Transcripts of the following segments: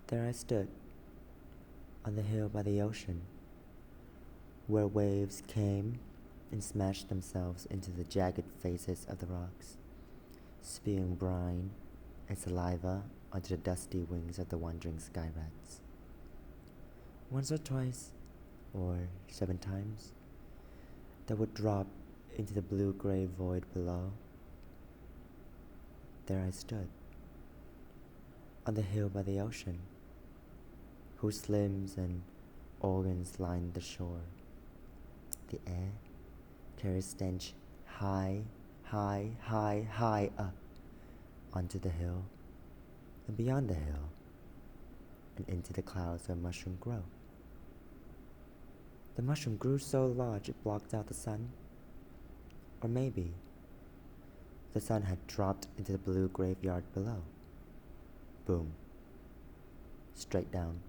There I stood, on the hill by the ocean, where waves came and smashed themselves into the jagged faces of the rocks, spewing brine and saliva onto the dusty wings of the wandering sky rats. Once or twice, or 7 times, they would drop into the blue-gray void below. There I stood, on the hill by the ocean, whose limbs and organs lined the shore. The air carried stench high, high, high, high up onto the hill, and beyond the hill, and into the clouds where mushrooms grow. The mushroom grew so large it blocked out the sun. Or maybe the sun had dropped into the blue graveyard below. Boom. Straight down.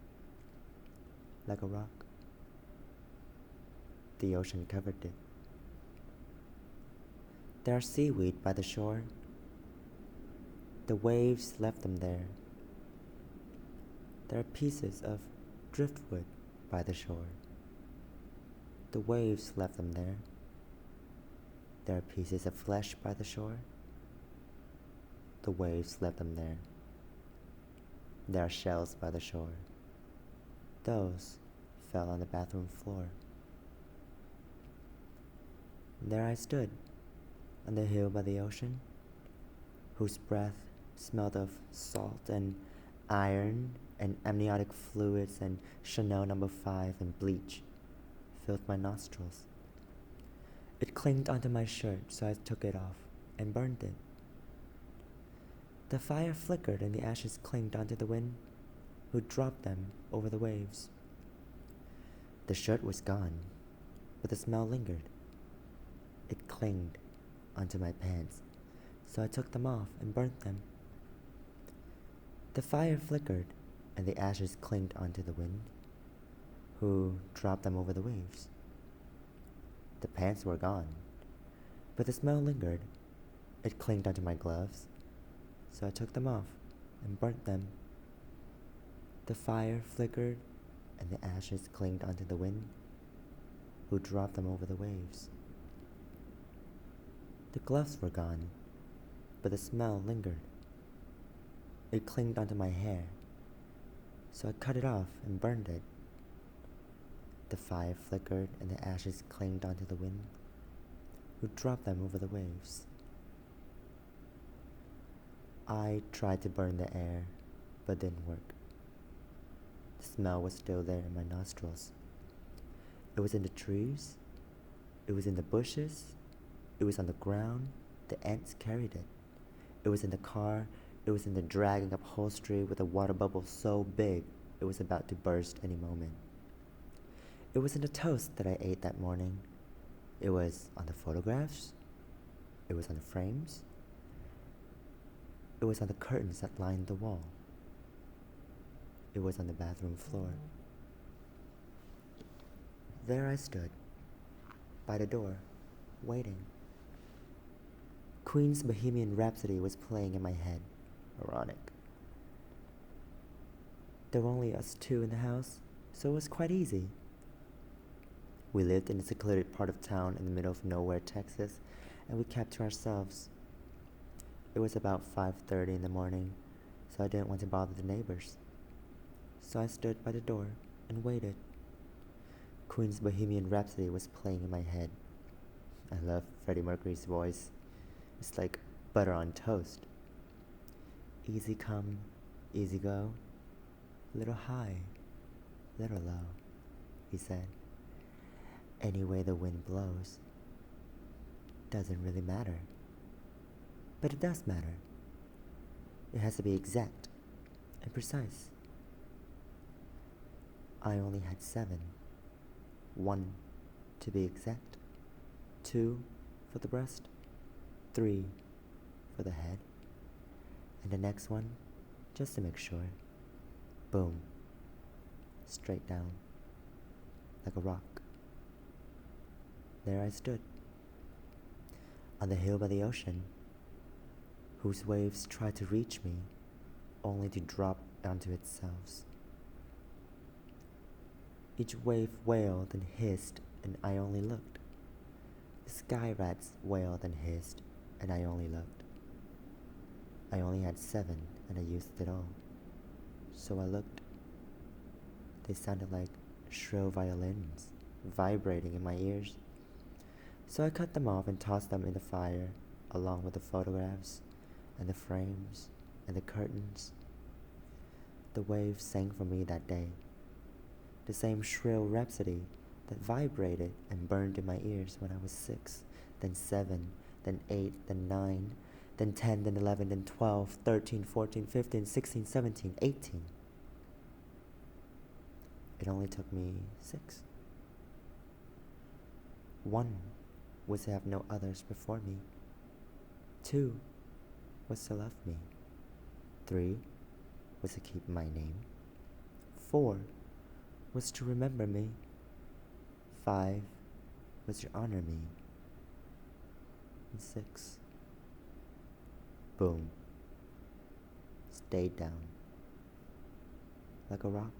Like a rock. The ocean covered it. There are seaweed by the shore. The waves left them there. There are pieces of driftwood by the shore. The waves left them there. There are pieces of flesh by the shore. The waves left them there. There are shells by the shore. Those fell on the bathroom floor. There I stood, on the hill by the ocean, whose breath smelled of salt and iron and amniotic fluids and Chanel No. 5 and bleach filled my nostrils. It clinged onto my shirt, so I took it off and burned it. The fire flickered and the ashes clinged onto the wind, who dropped them over the waves. The shirt was gone, but the smell lingered. It clinged onto my pants, so I took them off and burnt them. The fire flickered and the ashes clinged onto the wind, who dropped them over the waves. The pants were gone, but the smell lingered. It clinged onto my gloves, so I took them off and burnt them. The fire flickered and the ashes clinged onto the wind, who dropped them over the waves. The gloves were gone, but the smell lingered. It clinged onto my hair, so I cut it off and burned it. The fire flickered and the ashes clinged onto the wind, who dropped them over the waves. I tried to burn the air, but didn't work. The smell was still there in my nostrils. It was in the trees, it was in the bushes, it was on the ground. The ants carried it. It was in the car, it was in the dragging upholstery with a water bubble so big it was about to burst any moment. It was in the toast that I ate that morning. It was on the photographs. It was on the frames. It was on the curtains that lined the wall. It was on the bathroom floor. There I stood, by the door, waiting. Queen's Bohemian Rhapsody was playing in my head. Ironic. There were only us two in the house, so it was quite easy. We lived in a secluded part of town in the middle of nowhere, Texas, and we kept to ourselves. It was about 5:30 in the morning, so I didn't want to bother the neighbors. So I stood by the door and waited. Queen's Bohemian Rhapsody was playing in my head. I love Freddie Mercury's voice. It's like butter on toast. Easy come, easy go, little high, little low, he said. Any way the wind blows doesn't really matter. But it does matter. It has to be exact and precise. I only had 7. 1 to be exact, 2 for the breast, 3 for the head, and the next one just to make sure. Boom. Straight down, like a rock. There I stood, on the hill by the ocean, whose waves tried to reach me, only to drop onto itself. Each wave wailed and hissed, and I only looked. The sky rats wailed and hissed, and I only looked. I only had 7, and I used it all. So I looked. They sounded like shrill violins, vibrating in my ears. So I cut them off and tossed them in the fire, along with the photographs, and the frames, and the curtains. The waves sang for me that day. The same shrill rhapsody that vibrated and burned in my ears when I was 6, then 7, then 8, then 9, then 10, then 11, then 12, 13, 14, 15, 16, 17, 18. It only took me 6. 1 was to have no others before me. 2 was to love me. 3 was to keep my name. 4 was to remember me. 5 was to honor me. And 6, boom, stayed down like a rock.